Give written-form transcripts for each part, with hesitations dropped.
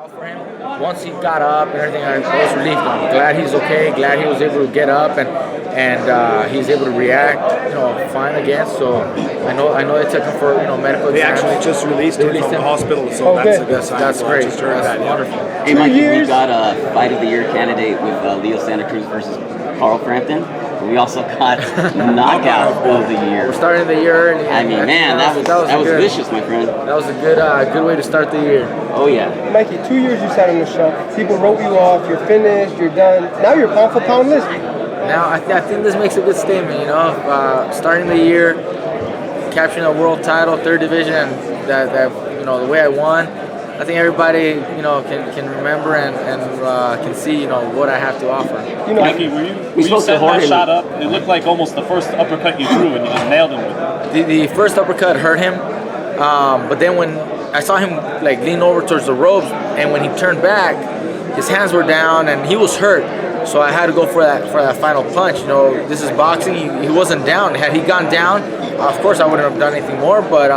out for him. Once he got up and everything, I was relieved. I'm glad he's okay. Glad he was able to get up and he's able to react, fine again. So I know they took him for medical. They actually just released him from the hospital, so that's a good sign. That's great. That's wonderful. Hey, Mikey, we got a Fight of the Year candidate with Leo Santa Cruz versus Carl Frampton. We also got Knockout of the Year. We're starting the year early. I mean, man, that was vicious, my friend. That was a good way to start the year. Oh yeah. Mikey, 2 years you sat on the shelf. People wrote you off. You're finished. You're done. Now you're pound for pound list. Now I think this makes a good statement. Starting the year, capturing a world title, third division, that the way I won. I think everybody, can remember and can see, what I have to offer. Mikey, were you setting that shot up? It looked like almost the first uppercut you threw, and you just nailed him with it. The first uppercut hurt him, but then when I saw him lean over towards the ropes, and when he turned back, his hands were down and he was hurt. So I had to go for that final punch. This is boxing. He wasn't down. Had he gone down, of course I wouldn't have done anything more. But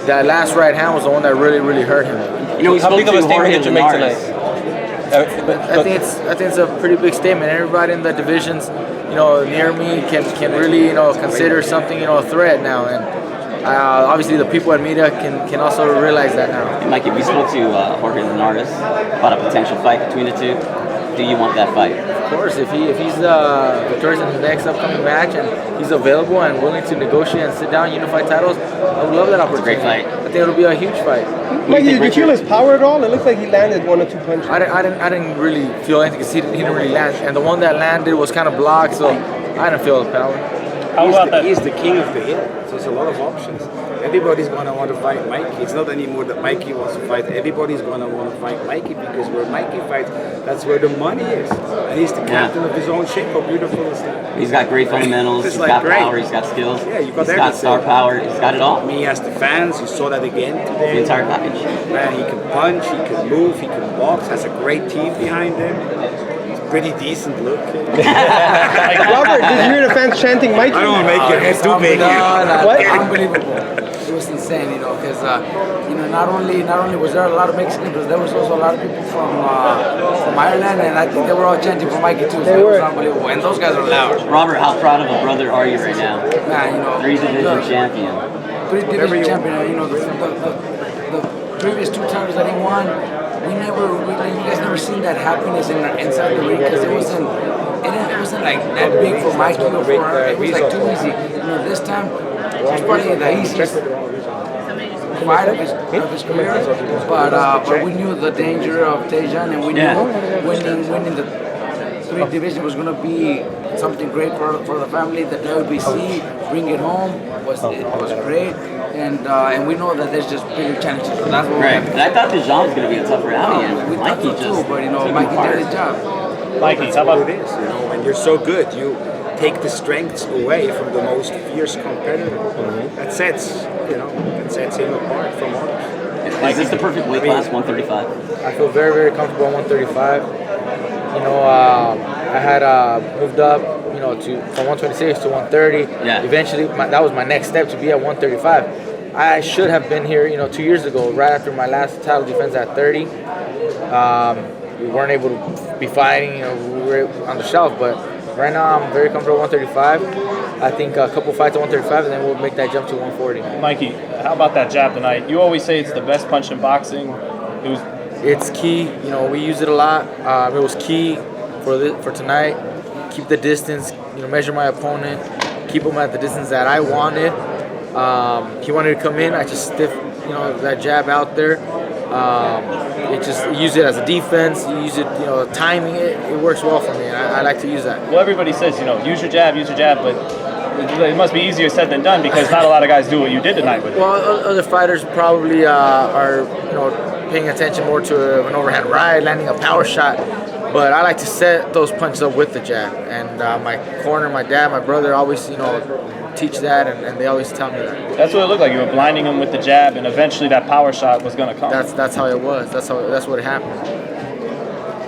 that last right hand was the one that really, really hurt him. How big of a statement did you make tonight? I think it's a pretty big statement. Everybody in the divisions, near me can really, consider something, a threat now. And obviously the people at media can also realize that now. And Mikey, we spoke to Jorge Linares about a potential fight between the two. Do you want that fight? Of course, if he's victorious in his next upcoming match and he's available and willing to negotiate and sit down, unify titles, I would love that opportunity. It's a great fight. I think it'll be a huge fight. Mikey, did you feel his power at all? It looks like he landed 1 or 2 punches. I didn't really feel anything because he didn't really land, and the one that landed was kind of blocked, so I didn't feel the power. How about that? He's the king of the hill. So there's a lot of options. Everybody's going to want to fight Mikey. It's not anymore that Mikey wants to fight. Everybody's going to want to fight Mikey because where Mikey fights, that's where the money is. And he's the captain of his own ship. How beautiful is that? He's got great fundamentals. He's got power. He's got skills. Yeah, you got He's got star power. He's got it all. He has the fans. You saw that again today. The entire package. Man, he can punch. He can move. He can box. Has a great team behind him. Pretty decent looking. Robert, did you hear the fans chanting Mikey? I don't want to make your head too big. What? Unbelievable. It was insane, because not only was there a lot of Mexicans, but there was also a lot of people from Ireland, and I think they were all chanting for Mikey too. So it was unbelievable, and those guys are loud. Robert, how proud of a brother are you right now? Man, 3-division champion. 3-division champion. The previous 2 titles that he won. You guys never seen that happiness inside the ring because it wasn't like that big for Mikey or for it was like too easy. This time it was probably the easiest fight of his career, but we knew the danger of Dejan, and we knew winning the 3 division was going to be something great for the family. The WBC, bring it home was great. And we know that there's just bigger challenges. So that's what right. And I thought Dejan was going to be a tougher outing. We thought so too, but Mikey did his job. Mikey, how about it is? When you're so good, you take the strengths away from the most fierce competitor. That sets him apart from others. Is this the perfect weight class, 135? I feel very, very comfortable at 135. I had moved up, from 126 to 130. Yeah. Eventually, that was my next step to be at 135. I should have been here, 2 years ago, right after my last title defense at 30. We weren't able to be fighting, we were on the shelf, but right now I'm very comfortable at 135. I think a couple fights at 135, and then we'll make that jump to 140. Mikey, how about that jab tonight? You always say it's the best punch in boxing. It's key. We use it a lot. It was key for tonight. Keep the distance. Measure my opponent. Keep him at the distance that I wanted. He wanted to come in. I just stiff, that jab out there. Use it as a defense. You use it, timing it. It works well for me, and I like to use that. Well, everybody says, use your jab, but it must be easier said than done because not a lot of guys do what you did tonight with it. Well, other fighters probably are, paying attention more to an overhand right, landing a power shot. But I like to set those punches up with the jab. And my corner, my dad, my brother always, teach that, and they always tell me that. That's what it looked like. You were blinding him with the jab, and eventually that power shot was going to come. That's how it was. That's what happened.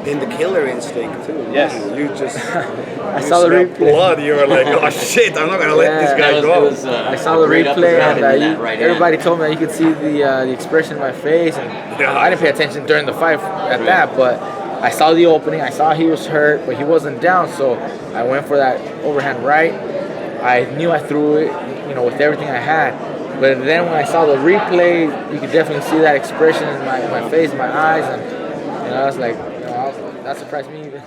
then the killer instinct too. Yes. You just I you saw the smell replay. blood. You were like, oh shit, I'm not gonna let this guy go. I saw the replay, and everybody hand. told me that you could see the expression in my face, and I didn't pay attention during the fight at that, but I saw the opening. I saw he was hurt, but he wasn't down, so I went for that overhand right. I knew I threw it, with everything I had. But then when I saw the replay, you could definitely see that expression in my face, my eyes, and I was like, that surprised me even.